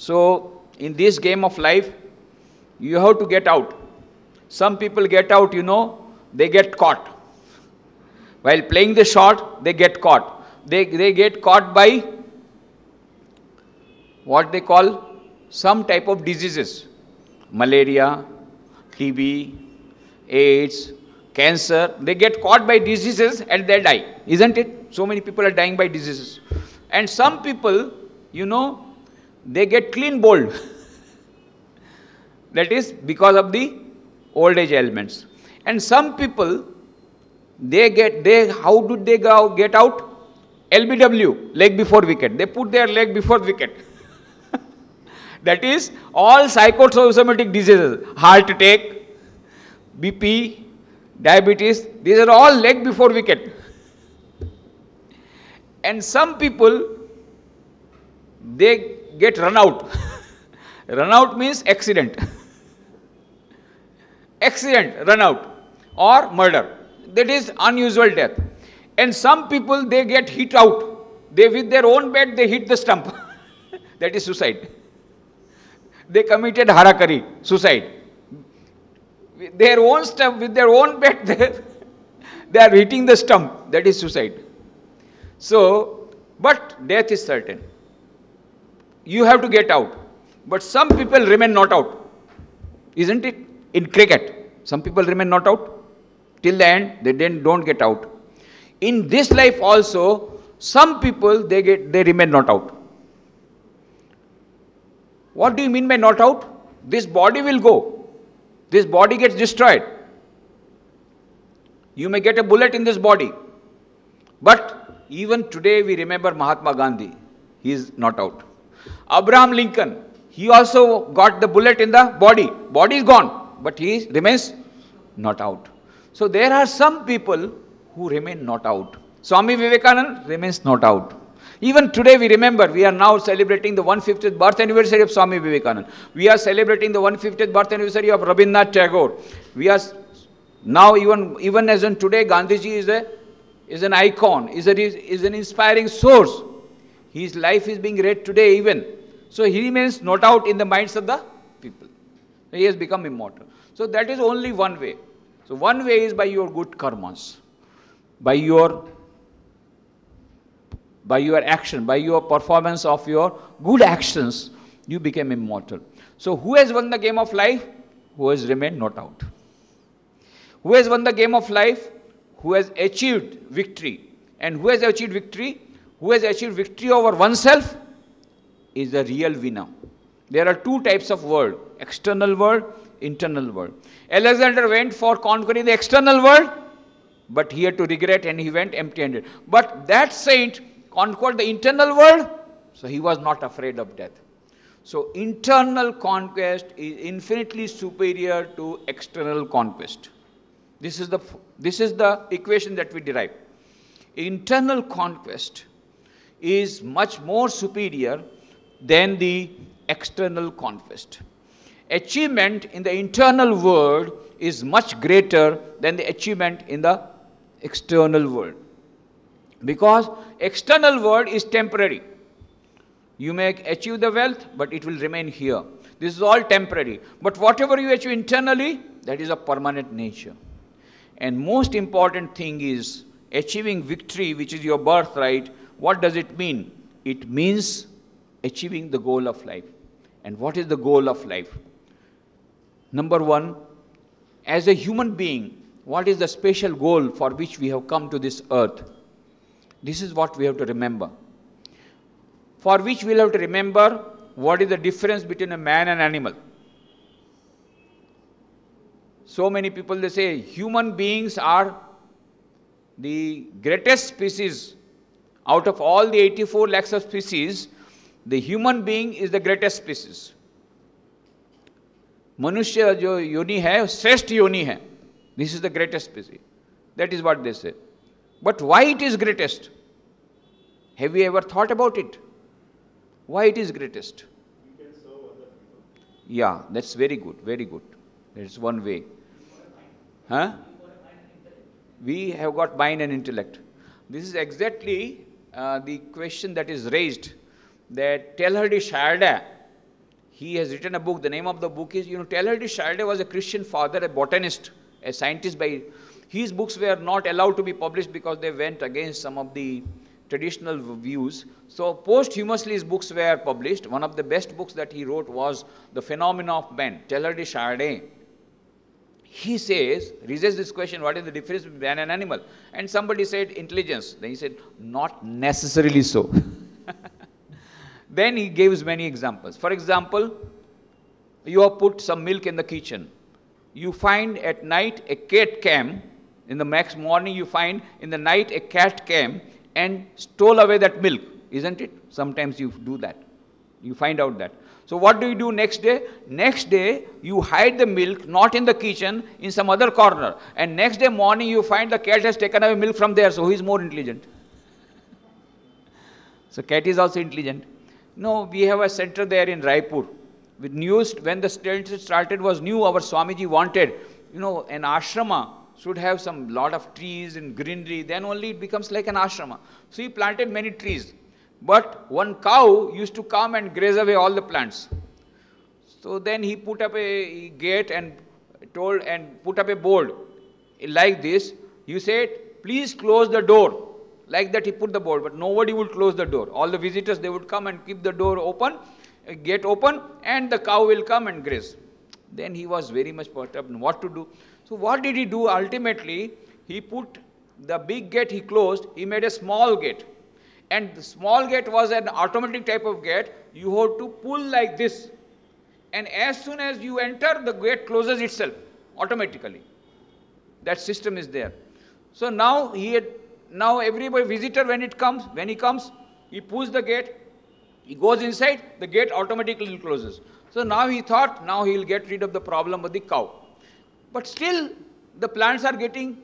So, in this game of life, you have to get out. Some people get out, they get caught. While playing the shot, they get caught. They get caught by what they call some type of diseases. Malaria, TB, AIDS, cancer. They get caught by diseases and they die. Isn't it? So many people are dying by diseases. And some people, they get clean bowled. That is because of the old age ailments. And some people, how did they get out? LBW, leg before wicket. They put their leg before wicket. That is all psychosomatic diseases, heart attack, BP, diabetes, these are all leg before wicket. And some people, they get run out. Run out means accident. Accident, run out, or murder. That is unusual death. And some people, they get hit out. They, with their own bat, they hit the stump. That is suicide. They committed harakari, suicide. With their own stump, with their own bat, they are hitting the stump. That is suicide. So, but death is certain. You have to get out. But some people remain not out. Isn't it? In cricket, some people remain not out. Till the end, they don't get out. In this life also, some people, they remain not out. What do you mean by not out? This body will go. This body gets destroyed. You may get a bullet in this body. But even today we remember Mahatma Gandhi. He is not out. Abraham Lincoln, he also got the bullet in the body. Body is gone, but he remains not out. So there are some people who remain not out. Swami Vivekananda remains not out. Even today we remember, we are now celebrating the 150th birth anniversary of Swami Vivekananda. We are celebrating the 150th birth anniversary of Rabindranath Tagore. We are now even as in today, Gandhiji is an icon, is an inspiring source. His life is being read today even. So he remains not out in the minds of the people. He has become immortal. So that is only one way. So one way is by your good karmas, by your action, by your performance of your good actions, you became immortal. So who has won the game of life? Who has remained not out. Who has won the game of life? Who has achieved victory. And who has achieved victory? Who has achieved victory over oneself is the real winner. There are two types of world, external world, internal world. Alexander went for conquering the external world, but he had to regret and he went empty-handed. But that saint conquered the internal world, so he was not afraid of death. So internal conquest is infinitely superior to external conquest. This is the equation that we derive. Internal conquest is much more superior than the external conquest. Achievement in the internal world is much greater than the achievement in the external world. Because external world is temporary. You may achieve the wealth, but it will remain here. This is all temporary. But whatever you achieve internally, that is a permanent nature. And most important thing is achieving victory, which is your birthright. What does it mean? It means achieving the goal of life. And what is the goal of life? Number one, as a human being, what is the special goal for which we have come to this earth? This is what we have to remember. For which we will have to remember what is the difference between a man and animal. So many people, they say human beings are the greatest species. Out of all the 84 lakhs of species, the human being is the greatest species. Manushya jo yoni hai, shrestha yoni hai. This is the greatest species. That is what they say. But why it is greatest? Have you ever thought about it? Why it is greatest? You can serve other people. Yeah, that's very good, very good. That's one way. Huh? We have got mind and intellect. This is exactly the question that is raised, that tell her the Sharda, He has written a book. The name of the book is, Teilhard de Chardin was a Christian father, a botanist, a scientist. His books were not allowed to be published because they went against some of the traditional views. So posthumously his books were published. One of the best books that he wrote was The Phenomena of Man, Teilhard de Chardin. He says, raises this question, what is the difference between man and animal? And somebody said intelligence. Then he said, not necessarily so. Then he gives many examples. For example, you have put some milk in the kitchen. You find at night a cat came. In the next morning you find in the night a cat came and stole away that milk. Isn't it? Sometimes you do that. You find out that. So what do you do next day? Next day you hide the milk not in the kitchen, in some other corner. And next day morning you find the cat has taken away milk from there. So who is more intelligent? So cat is also intelligent. No, we have a center there in Raipur. With news, when the center started was new, our Swamiji wanted, an ashrama should have some lot of trees and greenery, then only it becomes like an ashrama. So he planted many trees. But one cow used to come and graze away all the plants. So then he put up a gate and put up a board like this. You said, please close the door. Like that he put the board, but nobody would close the door. All the visitors, they would come and keep the door open, gate open, and the cow will come and graze. Then he was very much perturbed what to do. So what did he do? Ultimately, he put the big gate he closed, he made a small gate. And the small gate was an automatic type of gate. You have to pull like this. And as soon as you enter, the gate closes itself automatically. That system is there. So now every visitor when he comes, he pulls the gate, he goes inside, the gate automatically closes. So now he thought, now he will get rid of the problem of the cow. But still, the plants are getting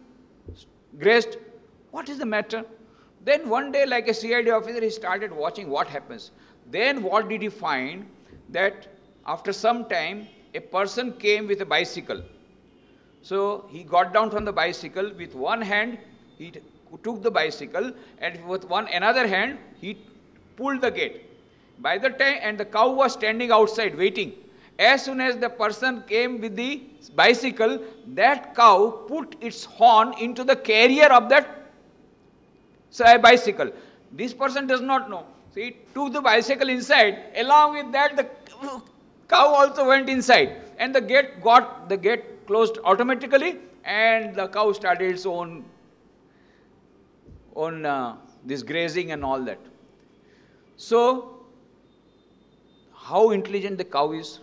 grazed. What is the matter? Then one day, like a CID officer, he started watching what happens. Then what did he find? That after some time, a person came with a bicycle. So he got down from the bicycle. With one hand, he took the bicycle, and with another hand, he pulled the gate. By the time, and the cow was standing outside waiting. As soon as the person came with the bicycle, that cow put its horn into the carrier of that bicycle. This person does not know. So he took the bicycle inside. Along with that, the cow also went inside. And the gate closed automatically, and the cow started its own this grazing and all that. So, how intelligent the cow is,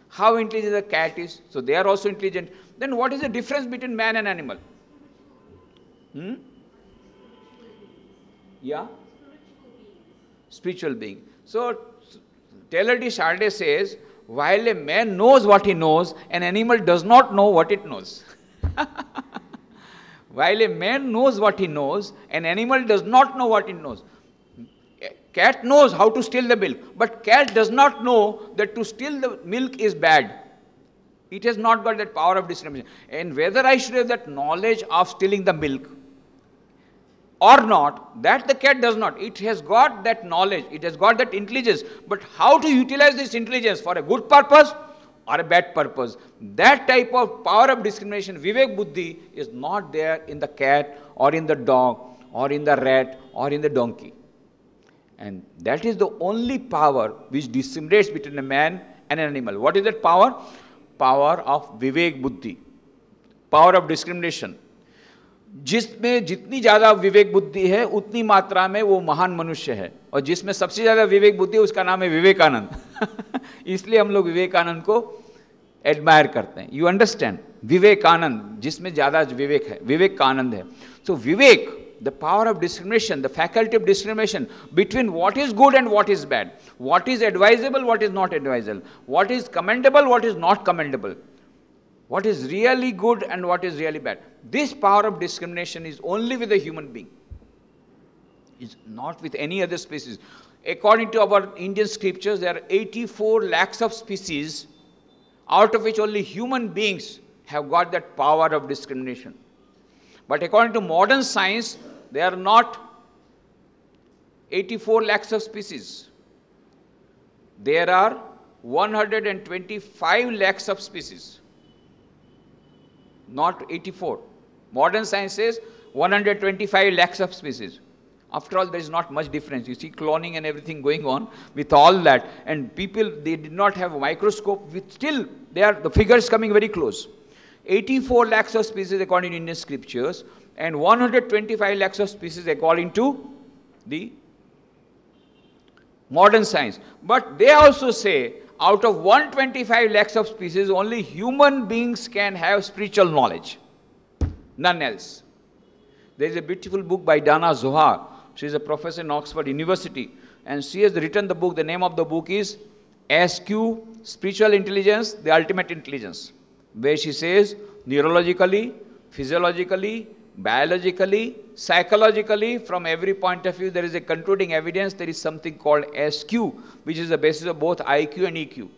how intelligent the cat is, so they are also intelligent. Then what is the difference between man and animal? Yeah? Spiritual being. So, Teilhard de Chardin says, while a man knows what he knows, an animal does not know what it knows. While a man knows what he knows, an animal does not know what it knows. Cat knows how to steal the milk, but cat does not know that to steal the milk is bad. It has not got that power of discrimination. And whether I should have that knowledge of stealing the milk or not, that the cat does not. It has got that knowledge, it has got that intelligence, but how to utilize this intelligence for a good purpose or a bad purpose, that type of power of discrimination, Vivek Buddhi, is not there in the cat or in the dog or in the rat or in the donkey. And that is the only power which discriminates between a man and an animal. What is that power? Power of Vivek Buddhi, power of discrimination. जिसमें जितनी ज़्यादा विवेक बुद्धि है उतनी मात्रा में वो महान मनुष्य है, और जिसमें सबसे ज़्यादा विवेक बुद्धि है उसका नाम है विवेकानंद. इसलिए हम लोग विवेकानंद को एडमायर करते हैं. You understand? विवेकानंद, जिसमें ज़्यादा विवेक है, विवेकानंद है. सो विवेक, the power of discrimination, the faculty of discrimination between what is good and what is bad, what is advisable, what is not advisable, what is commendable, what is not commendable, what is really good and what is really bad. This power of discrimination is only with a human being. It's not with any other species. According to our Indian scriptures, there are 84 lakhs of species, out of which only human beings have got that power of discrimination. But according to modern science, there are not 84 lakhs of species. There are 125 lakhs of species, not 84. Modern science says 125 lakhs of species. After all, there is not much difference. You see cloning and everything going on with all that. And people, they did not have a microscope. With still, the figures coming very close. 84 lakhs of species according to Indian scriptures and 125 lakhs of species according to the modern science. But they also say out of 125 lakhs of species, only human beings can have spiritual knowledge. None else. There is a beautiful book by Dana Zohar. She is a professor in Oxford University. And she has written the book. The name of the book is SQ, Spiritual Intelligence, the Ultimate Intelligence. Where she says, neurologically, physiologically, biologically, psychologically, from every point of view, there is a concluding evidence. There is something called SQ, which is the basis of both IQ and EQ.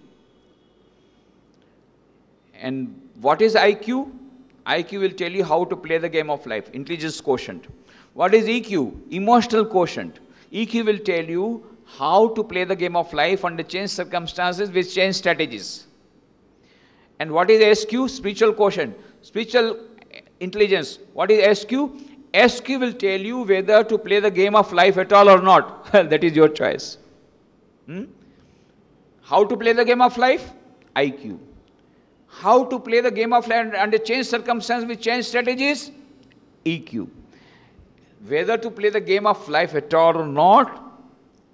And what is IQ? IQ will tell you how to play the game of life, intelligence quotient. What is EQ? Emotional quotient. EQ will tell you how to play the game of life under changed circumstances with changed strategies. And what is SQ? Spiritual quotient. Spiritual intelligence. What is SQ? SQ will tell you whether to play the game of life at all or not. That is your choice. How to play the game of life? IQ. How to play the game of life under changed circumstances with changed strategies? EQ. Whether to play the game of life at all or not?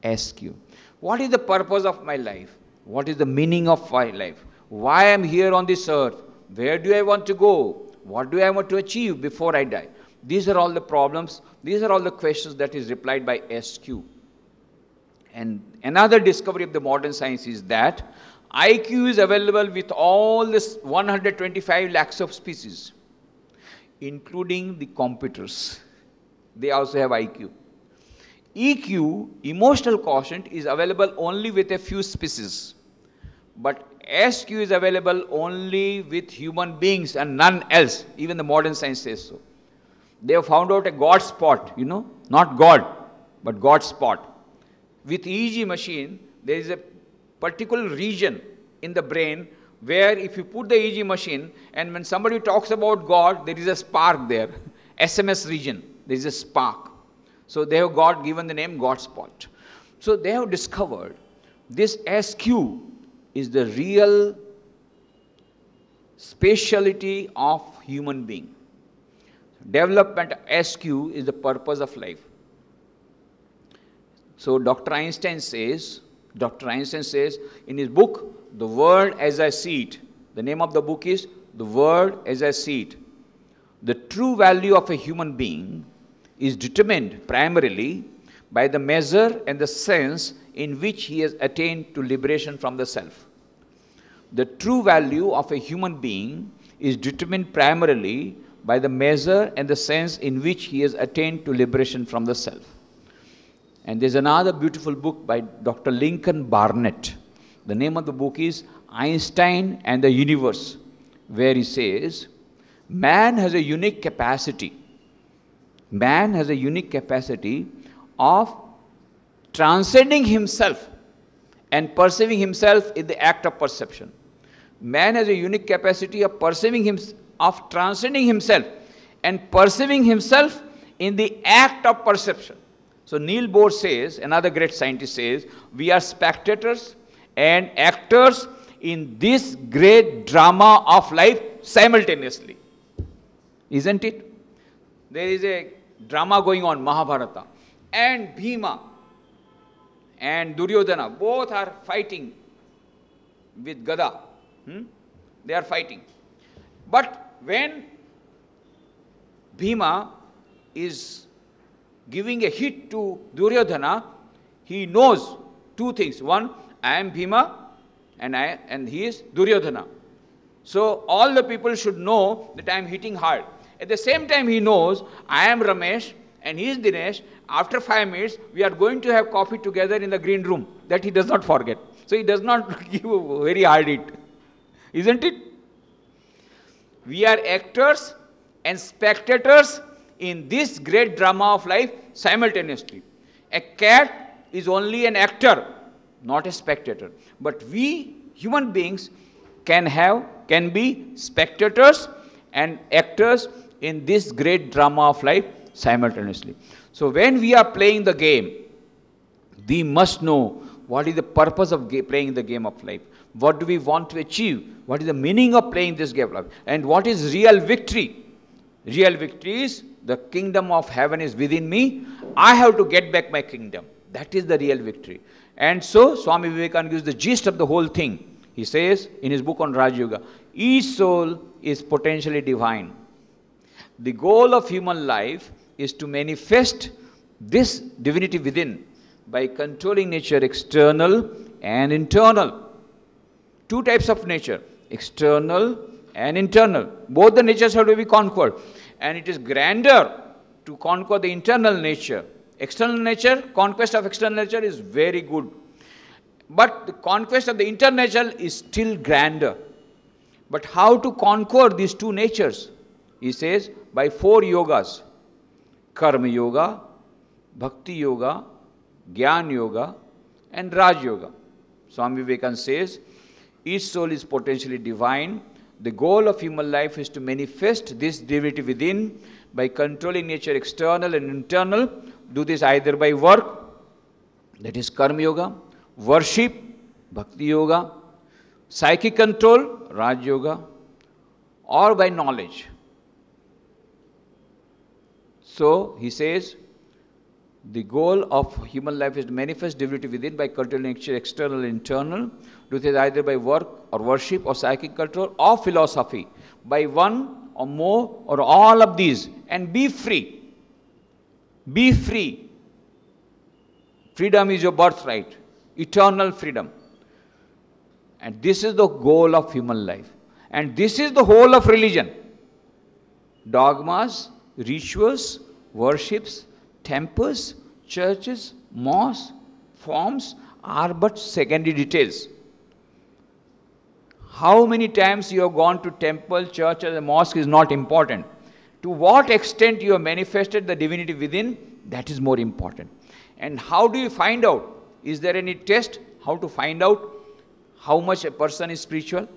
SQ. What is the purpose of my life? What is the meaning of my life? Why I am here on this earth? Where do I want to go? What do I want to achieve before I die? These are all the problems. These are all the questions that is replied by SQ. And another discovery of the modern science is that IQ is available with all this 125 lakhs of species, including the computers. They also have IQ. EQ, emotional quotient, is available only with a few species. But SQ is available only with human beings and none else. Even the modern science says so. They have found out a God spot, not God, but God spot. With EEG machine, there is a particular region in the brain where if you put the EEG machine and when somebody talks about God, there is a spark there. SMS region, there is a spark. So they have given the name God spot. So they have discovered this SQ is the real speciality of human being. Development SQ is the purpose of life. So Dr. Einstein says in his book, The World as I See It. The name of the book is The World as I See It. The true value of a human being is determined primarily by the measure and the sense in which he has attained to liberation from the self. The true value of a human being is determined primarily by the measure and the sense in which he has attained to liberation from the self. And there's another beautiful book by Dr. Lincoln Barnett. The name of the book is Einstein and the Universe, where he says, man has a unique capacity. Man has a unique capacity of transcending himself and perceiving himself in the act of perception. Man has a unique capacity of transcending himself and perceiving himself in the act of perception. So Niels Bohr says, another great scientist says, we are spectators and actors in this great drama of life simultaneously. Isn't it? There is a drama going on, Mahabharata. And Bhima and Duryodhana, both are fighting with Gada. They are fighting. But when Bhima is giving a hit to Duryodhana, he knows two things. One, I am Bhima and he is Duryodhana. So all the people should know that I am hitting hard. At the same time he knows I am Ramesh and he is Dinesh. After 5 minutes we are going to have coffee together in the green room. That he does not forget. So he does not give a very hard hit. Isn't it? We are actors and spectators in this great drama of life simultaneously. A cat is only an actor not a spectator. But we human beings can be spectators and actors in this great drama of life simultaneously. So when we are playing the game, we must know what is the purpose of playing the game of life. What do we want to achieve? What is the meaning of playing this game of life? And what is real victory? Real victory is the kingdom of heaven is within me. I have to get back my kingdom. That is the real victory. And so Swami Vivekananda gives the gist of the whole thing. He says in his book on Raj Yoga, each soul is potentially divine. The goal of human life is to manifest this divinity within by controlling nature external and internal. Two types of nature, external and internal. Both the natures have to be conquered. And it is grander to conquer the internal nature. External nature, conquest of external nature is very good. But the conquest of the internal nature is still grander. But how to conquer these two natures? He says by 4 yogas. Karma yoga, bhakti yoga, Jnana yoga and Raj yoga. Swami Vivekananda says, each soul is potentially divine. The goal of human life is to manifest this divinity within by controlling nature external and internal. Do this either by work, that is Karma yoga, worship, Bhakti yoga, psychic control, Raj yoga, or by knowledge. So he says, the goal of human life is to manifest divinity within by controlling nature external and internal. Do this either by work or worship or psychic control or philosophy. By one or more or all of these, and be free. Be free. Freedom is your birthright. Eternal freedom. And this is the goal of human life. And this is the whole of religion. Dogmas, rituals, worships, temples, churches, mosques, forms are but secondary details. How many times you have gone to temple, church and mosque is not important. To what extent you have manifested the divinity within, that is more important. And how do you find out? Is there any test? How to find out how much a person is spiritual?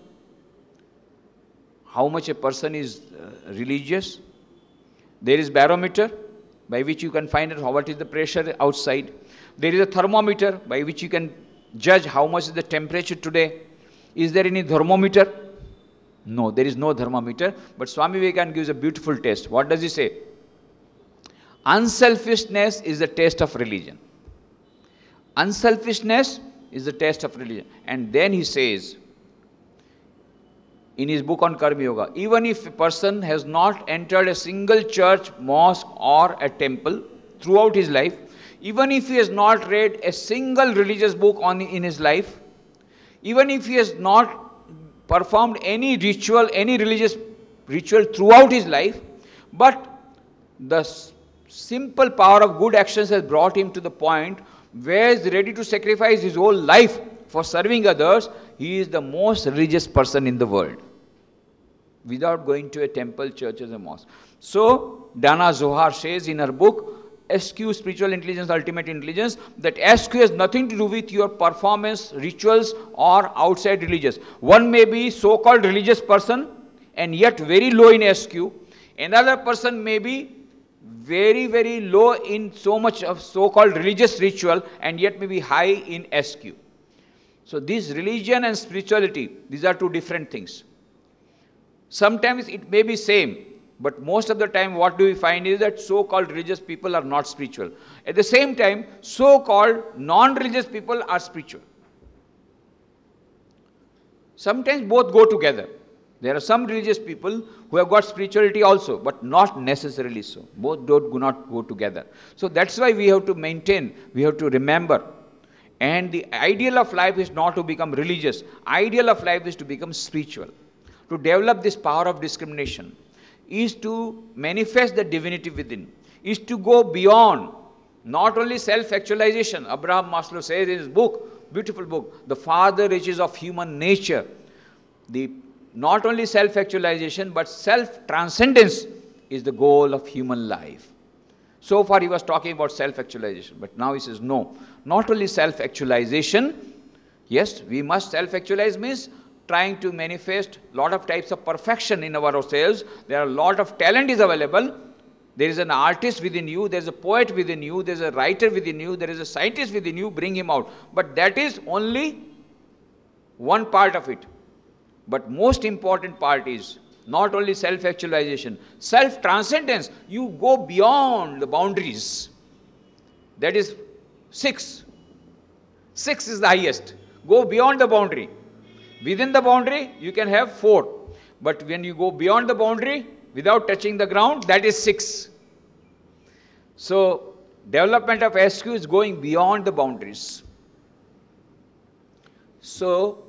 How much a person is religious? There is barometer by which you can find out what is the pressure outside. There is a thermometer by which you can judge how much is the temperature today. Is there any thermometer? No, there is no thermometer. But Swami Vivekananda gives a beautiful test. What does he say? Unselfishness is the test of religion. Unselfishness is the test of religion. And then he says, in his book on Karma Yoga, even if a person has not entered a single church, mosque or a temple throughout his life, even if he has not read a single religious book in his life, even if he has not performed any ritual, any religious ritual throughout his life, but the simple power of good actions has brought him to the point where he is ready to sacrifice his whole life for serving others, he is the most religious person in the world, without going to a temple, churches and mosque. So, Dana Zohar says in her book, SQ, Spiritual Intelligence, Ultimate Intelligence, that SQ has nothing to do with your performance, rituals or outside religious. One may be so-called religious person and yet very low in SQ. Another person may be very, very low in so much of so-called religious ritual and yet may be high in SQ. So, this religion and spirituality, these are two different things. Sometimes it may be same, but most of the time what do we find is that so-called religious people are not spiritual. At the same time, so-called non-religious people are spiritual. Sometimes both go together. There are some religious people who have got spirituality also, but not necessarily so. Both do not go together. So that's why we have to maintain, we have to remember. And the ideal of life is not to become religious. Ideal of life is to become spiritual. To develop this power of discrimination is to manifest the divinity within, is to go beyond not only self-actualization. Abraham Maslow says in his book, beautiful book, The Farther Reaches of Human Nature, not only self-actualization but self-transcendence is the goal of human life. So far he was talking about self-actualization, but now he says no, not only self-actualization. Yes, we must self-actualize means trying to manifest lot of types of perfection in ourselves. There are a lot of talent is available. There is an artist within you, there is a poet within you, there is a writer within you, there is a scientist within you, bring him out. But that is only one part of it. But most important part is not only self-actualization, self-transcendence. You go beyond the boundaries. That is 6. 6 is the highest. Go beyond the boundary. Within the boundary, you can have 4. But when you go beyond the boundary, without touching the ground, that is 6. So, development of SQ is going beyond the boundaries. So,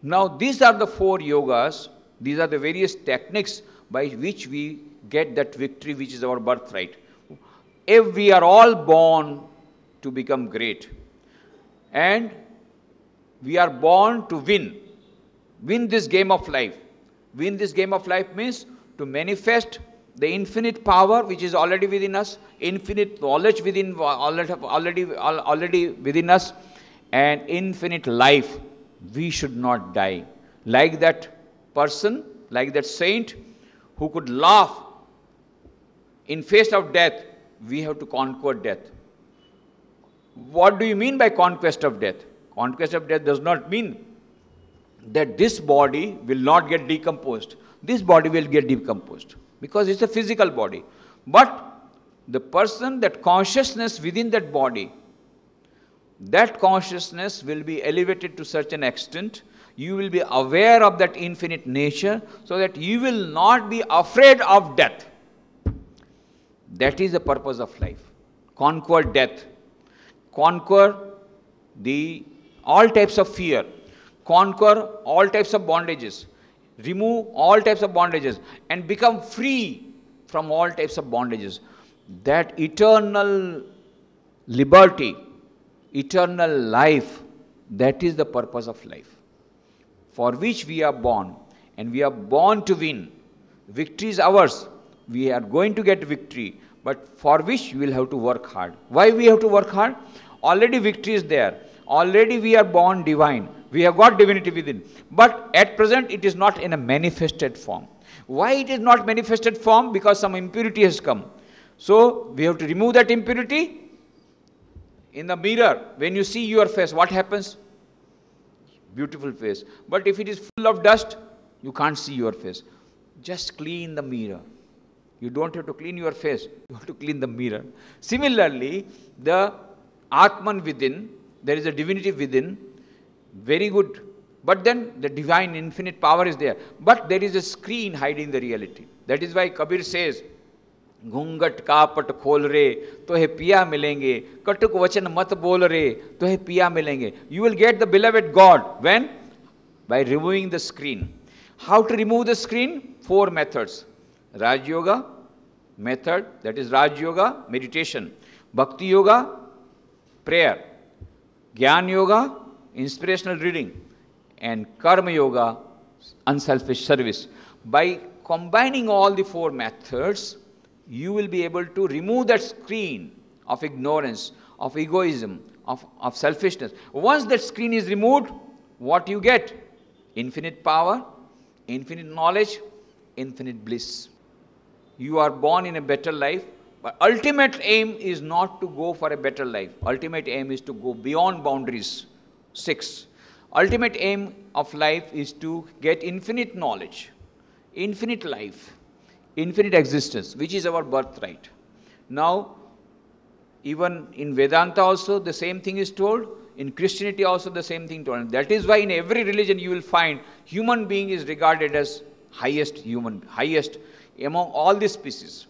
now these are the 4 yogas. These are the various techniques by which we get that victory which is our birthright. If we are all born to become great, and we are born to win this game of life. Win this game of life means to manifest the infinite power which is already within us, infinite knowledge within already within us, and infinite life. We should not die. Like that person, like that saint who could laugh in face of death, we have to conquer death. What do you mean by conquest of death? Conquest of death does not mean that this body will not get decomposed. This body will get decomposed because it's a physical body. But the person, that consciousness within that body, that consciousness will be elevated to such an extent, you will be aware of that infinite nature, so that you will not be afraid of death. That is the purpose of life. Conquer death. Conquer all types of fear. Conquer all types of bondages. Remove all types of bondages and become free from all types of bondages. That eternal liberty, eternal life, that is the purpose of life, for which we are born, and we are born to win. Victory is ours. We are going to get victory, but for which we will have to work hard. Why we have to work hard? Already victory is there. Already we are born divine. We have got divinity within. But at present it is not in a manifested form. Why it is not manifested form? Because some impurity has come. So we have to remove that impurity. In the mirror, when you see your face, what happens? Beautiful face. But if it is full of dust, you can't see your face. Just clean the mirror. You don't have to clean your face. You have to clean the mirror. Similarly, the Atman within, there is a divinity within, very good. But then the divine infinite power is there. But there is a screen hiding the reality. That is why Kabir says, घूंघट carpet खोल रे तो है पिया मिलेंगे, कटुक वचन मत बोल रे तो है पिया मिलेंगे. You will get the beloved God. When? By removing the screen. How to remove the screen? 4 methods. Raj Yoga method, that is Raj Yoga, meditation. Bhakti Yoga, prayer. Gyan Yoga, inspirational reading. And Karma Yoga, unselfish service. By combining all the 4 methods, you will be able to remove that screen of ignorance, of egoism, of selfishness. Once that screen is removed, what you get? Infinite power, infinite knowledge, infinite bliss. You are born in a better life, but ultimate aim is not to go for a better life. Ultimate aim is to go beyond boundaries. 6. Ultimate aim of life is to get infinite knowledge, infinite life, infinite existence, which is our birthright. Now, even in Vedanta also the same thing is told, in Christianity also the same thing told. And that is why in every religion you will find human being is regarded as highest among all the species.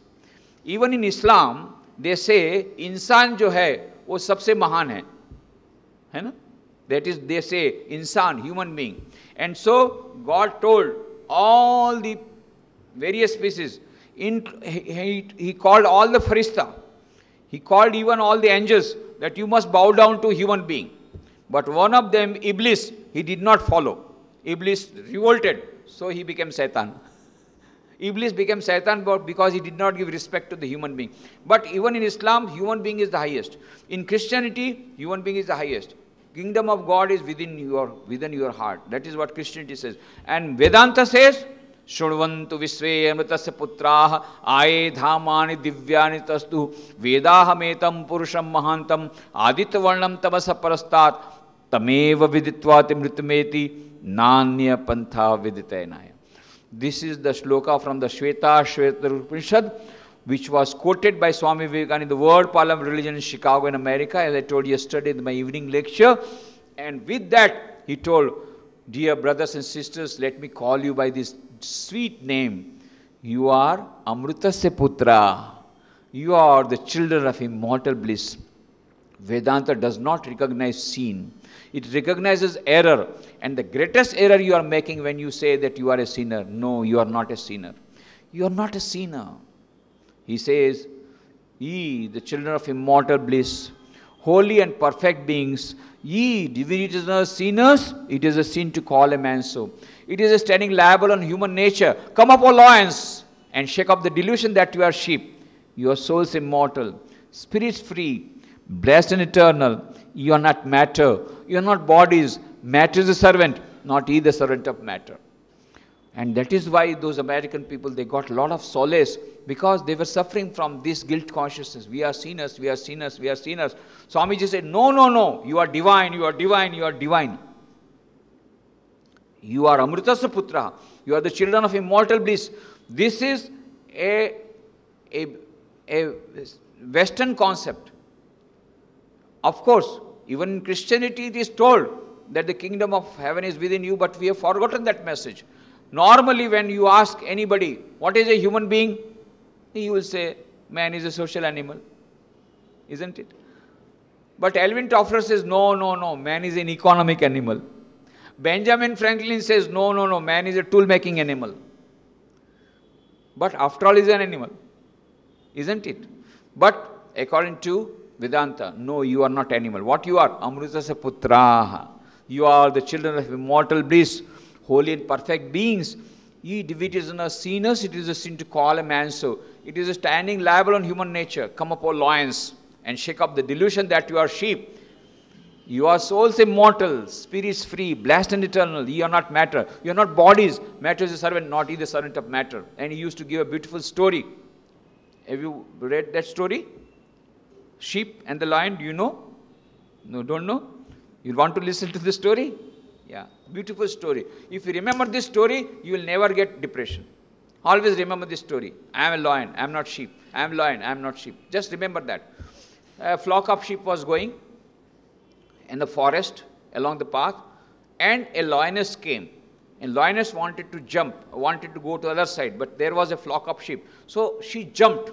Even in Islam, they say, इंसान जो है वो सबसे महान है ना? That is, they say, insan, human being. And so, God told all the various species, he called all the farishta, he called even all the angels, that you must bow down to human being. But one of them, Iblis, he did not follow. Iblis revolted, so he became Satan. Iblis became Satan because he did not give respect to the human being. But even in Islam, human being is the highest. In Christianity, human being is the highest. Kingdom of God is within your heart. That is what Christianity says. And Vedanta says, Shunvantu Visve Amritasya Putraha Aye Dhamani Divyani Tastu Vedahametam Purusham Mahantam Adityavarnam Tamasa Parastat Tameva Viditvati Mritameti Nanya Pantha Viditayanaya. This is the shloka from the Shveta Upanishad, which was quoted by Swami Vivekananda in the World Parliament of Religion in Chicago in America, as I told yesterday in my evening lecture. And with that, he told, dear brothers and sisters, let me call you by this sweet name. You are Amritasya Putra. You are the children of immortal bliss. Vedanta does not recognize sin. It recognizes error. And the greatest error you are making when you say that you are a sinner. No, you are not a sinner. You are not a sinner. He says, ye, the children of immortal bliss, holy and perfect beings, ye, divinity sinners, it is a sin to call a man so. It is a standing liable on human nature. Come up, O lions, and shake off the delusion that you are sheep. Your souls immortal, spirits free, blessed and eternal. You are not matter. You are not bodies. Matter is a servant, not ye the servant of matter. And that is why those American people, they got a lot of solace, because they were suffering from this guilt consciousness. We are sinners, we are sinners, we are sinners. Swamiji said, no, no, no, you are divine, you are divine, you are divine. You are Amritasya Putra. You are the children of immortal bliss. This is a Western concept. Of course, even in Christianity it is told that the kingdom of heaven is within you, but we have forgotten that message. Normally when you ask anybody, what is a human being? He will say, man is a social animal. Isn't it? But Alvin Toffler says, no, no, no, man is an economic animal. Benjamin Franklin says, no, no, no, man is a tool-making animal. But after all, he is an animal. Isn't it? But according to Vedanta, no, you are not animal. What you are? Amritasya Putraha. You are the children of immortal bliss, holy and perfect beings. Ye devotees and sinners, it is a sin to call a man so. It is a standing liable on human nature. Come up, O lions, and shake up the delusion that you are sheep. You are souls immortal, spirits free, blessed and eternal. Ye are not matter. You are not bodies. Matter is a servant, not ye the servant of matter. And he used to give a beautiful story. Have you read that story? Sheep and the lion, do you know? No, don't know? You want to listen to the story? Yeah, beautiful story. If you remember this story, you will never get depression. Always remember this story. I am a lion, I am not sheep. I am lion, I am not sheep. Just remember that. A flock of sheep was going in the forest along the path, and a lioness came. And lioness wanted to jump, wanted to go to the other side, but there was a flock of sheep. So she jumped,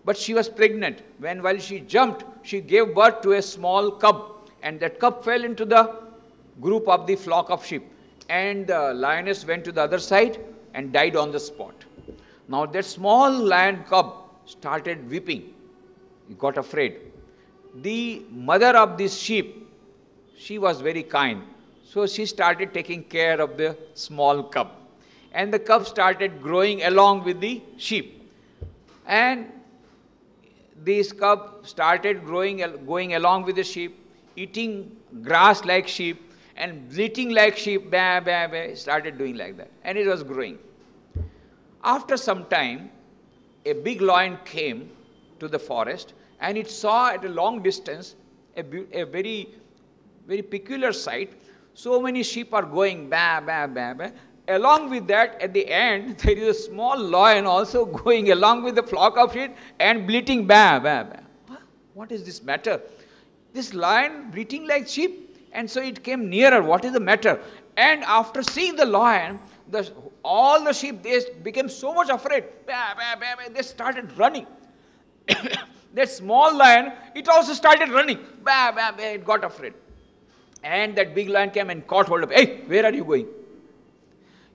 but she was pregnant. While she jumped, she gave birth to a small cub, and that cub fell into the group of the flock of sheep. And the lioness went to the other side and died on the spot. Now that small lion cub started weeping. He got afraid. The mother of this sheep, she was very kind. So she started taking care of the small cub. And the cub started growing along with the sheep. And this cub started going along with the sheep, eating grass like sheep, and bleating like sheep, bah, bah, bah, started doing like that. And it was growing. After some time, a big lion came to the forest, and it saw at a long distance a very, very peculiar sight. So many sheep are going, bah, bah, bah, bah. Along with that, at the end, there is a small lion also going along with the flock of sheep and bleating, bah, bah, bah. What is this matter? This lion bleating like sheep? And so it came nearer. What is the matter? And after seeing the lion, all the sheep, they became so much afraid. Bah, bah, bah, bah, they started running. That small lion, it also started running. Bah, bah, bah, it got afraid. And that big lion came and caught hold of, hey, where are you going?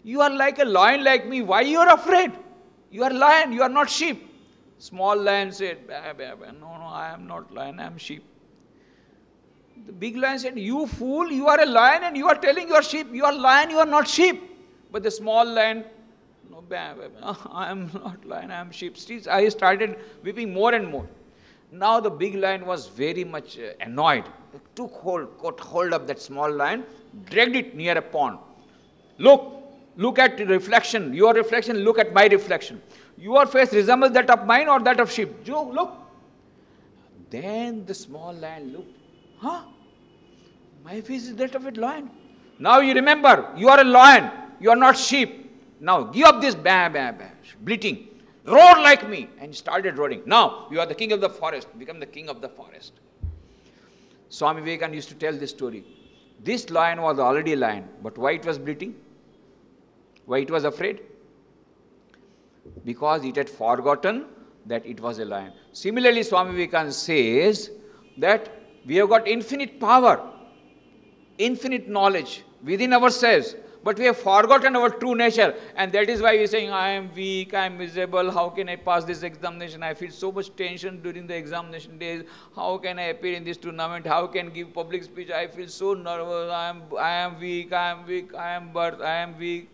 You are like a lion like me. Why you are afraid? You are lion, you are not sheep. Small lion said, bah, bah, bah, no, no, I am not lion, I am sheep. The big lion said, you fool, you are a lion and you are telling you are sheep. You are lion, you are not sheep. But the small lion, Oh, I am not lion, I am sheep. Still, I started weeping more and more. Now the big lion was very much annoyed. He caught hold of that small lion, dragged it near a pond. Look at the reflection. Your reflection, look at my reflection. Your face resembles that of mine or that of sheep. Joe, look. Then the small lion looked. Huh? My face is that of a lion. Now you remember, you are a lion. You are not sheep. Now give up this bleating. Roar like me. And started roaring. Now you are the king of the forest. Become the king of the forest. Swami Vivekananda used to tell this story. This lion was already a lion. But why it was bleating? Why it was afraid? Because it had forgotten that it was a lion. Similarly, Swami Vivekananda says that we have got infinite power, infinite knowledge within ourselves, but we have forgotten our true nature, and that is why we are saying, I am weak, I am miserable, how can I pass this examination? I feel so much tension during the examination days. How can I appear in this tournament? How can I give public speech? I feel so nervous. I am weak, I am weak, I am birth, I am weak.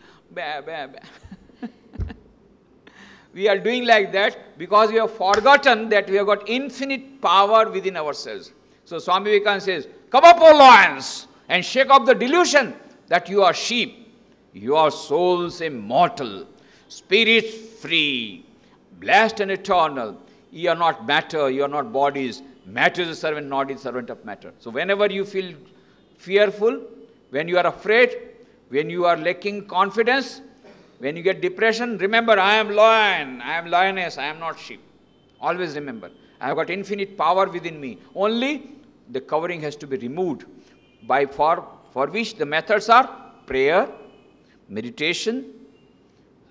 We are doing like that because we have forgotten that we have got infinite power within ourselves. So Swami Vivekananda says, come up, O lions, and shake off the delusion that you are sheep. Your souls immortal, spirits free, blessed and eternal. You are not matter, you are not bodies. Matter is a servant, not is servant of matter. So whenever you feel fearful, when you are afraid, when you are lacking confidence, when you get depression, remember, I am lion, I am lioness, I am not sheep. Always remember, I have got infinite power within me. Only the covering has to be removed, for which the methods are prayer, meditation,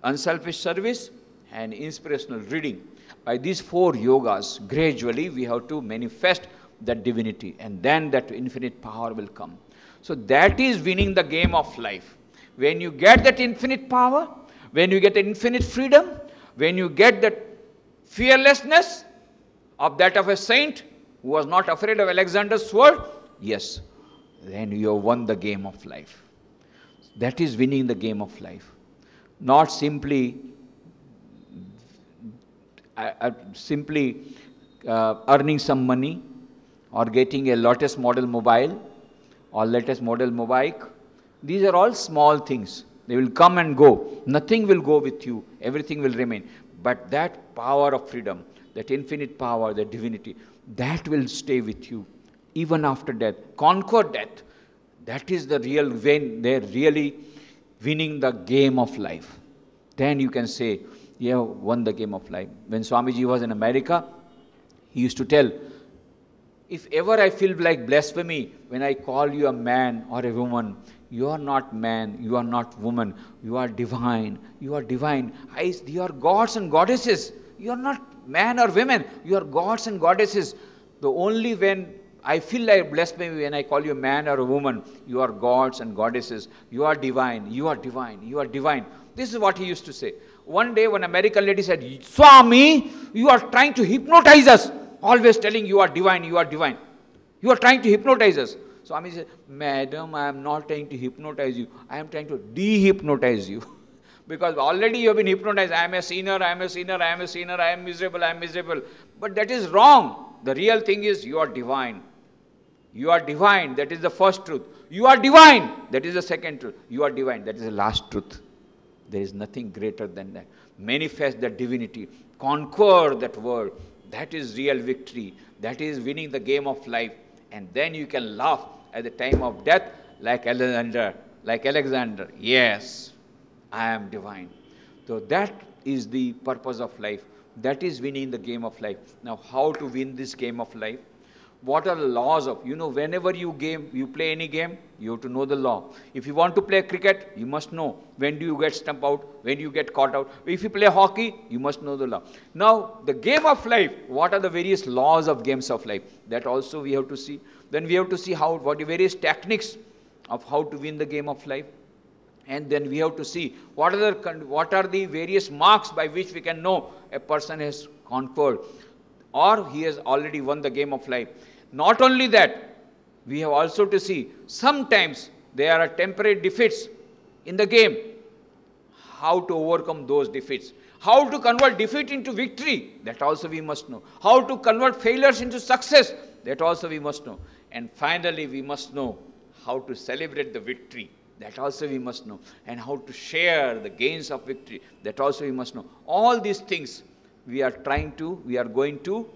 unselfish service, and inspirational reading. By these 4 yogas, gradually we have to manifest that divinity, and then that infinite power will come. So that is winning the game of life. When you get that infinite power, when you get infinite freedom, when you get that fearlessness of that of a saint who was not afraid of Alexander's sword, yes, then you have won the game of life. That is winning the game of life. Not simply earning some money or getting a latest model mobile or latest model mobile. These are all small things. They will come and go. Nothing will go with you. Everything will remain. But that power of freedom, that infinite power, that divinity, that will stay with you even after death. Conquer death. That is the real win. They're really winning the game of life. Then you can say, you have won the game of life. When Swamiji was in America, he used to tell, if ever I feel like blasphemy when I call you a man or a woman, you are not man, you are not woman, you are divine, you are divine. You are gods and goddesses. You are not man or women, you are gods and goddesses. The only when I feel like blasphemy when I call you a man or a woman, you are gods and goddesses, you are divine, you are divine, you are divine. This is what he used to say. One day one American lady said, Swami, you are trying to hypnotize us. Always telling you are divine, you are divine. You are trying to hypnotize us. Swami said, Madam, I am not trying to hypnotize you. I am trying to de-hypnotize you. Because already you have been hypnotized. I am a sinner, I am a sinner, I am a sinner, I am miserable, I am miserable. But that is wrong. The real thing is you are divine. You are divine. That is the first truth. You are divine. That is the second truth. You are divine. That is the last truth. There is nothing greater than that. Manifest that divinity. Conquer that world. That is real victory. That is winning the game of life. And then you can laugh at the time of death like Alexander. Like Alexander. Yes, I am divine. So that is the purpose of life. That is winning the game of life. Now, how to win this game of life? What are the laws of, whenever you play any game, you have to know the law. If you want to play cricket, you must know when do you get stumped out, when do you get caught out. If you play hockey, you must know the law. Now, the game of life, what are the various laws of games of life? That also we have to see. Then we have to see what the various techniques of how to win the game of life. And then we have to see what are the various marks by which we can know a person has conquered or he has already won the game of life. Not only that, we have also to see sometimes there are temporary defeats in the game. how to overcome those defeats. How to convert defeat into victory, that also we must know. How to convert failures into success, that also we must know. And finally, we must know how to celebrate the victory, that also we must know. And how to share the gains of victory, that also we must know. All these things we are going to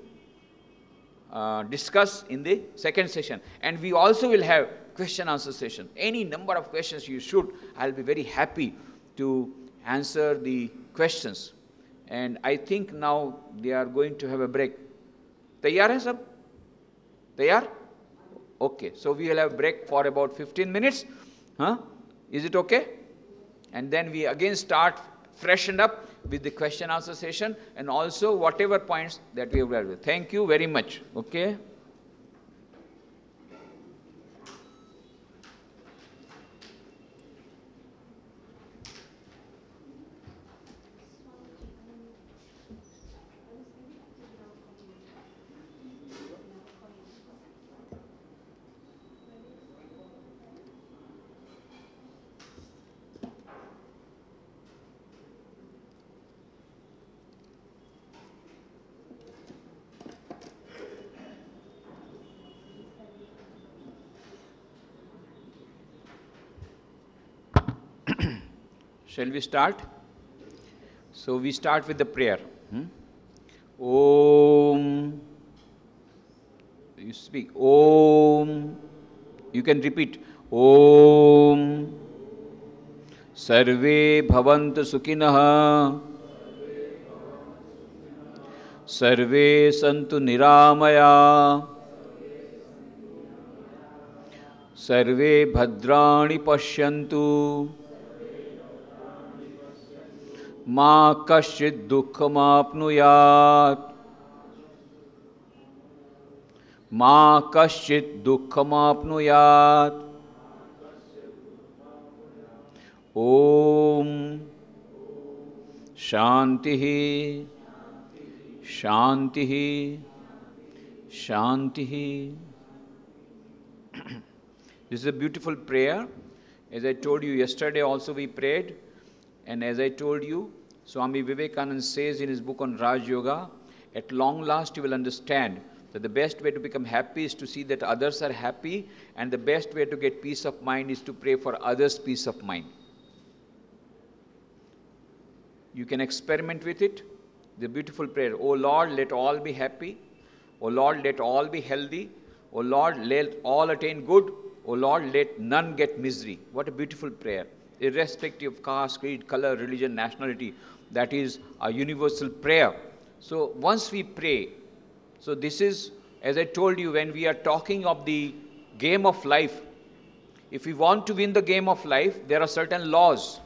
discuss in the second session. And we also will have question answer session. Any number of questions you should, I'll be very happy to answer the questions. And I think now they are going to have a break. Taiyar hai sab? Taiyar? Okay, so we will have break for about 15 minutes. Huh? Is it okay? And then we again start freshened up with the question answer session and also whatever points that we have read. Thank you very much. Okay. Shall we start? So we start with the prayer. Om. You speak. Om. You can repeat. Om. Sarve bhavantu sukhinah. Sarve santu niramaya. Sarve bhadrani pashyantu. Ma kaschid dukkhamapnuyat. Ma kaschid dukkhamapnuyat. Om Shantihi Shantihi Shantihi. This is a beautiful prayer. As I told you yesterday also we prayed. And as I told you, Swami Vivekananda says in his book on Raj Yoga, at long last you will understand that the best way to become happy is to see that others are happy, and the best way to get peace of mind is to pray for others' peace of mind. You can experiment with it. The beautiful prayer, O Lord, let all be happy. O Lord, let all be healthy. O Lord, let all attain good. O Lord, let none get misery. What a beautiful prayer. Irrespective of caste, creed, color, religion, nationality, that is a universal prayer. So once we pray, so this is, as I told you, when we are talking of the game of life, if we want to win the game of life, there are certain laws.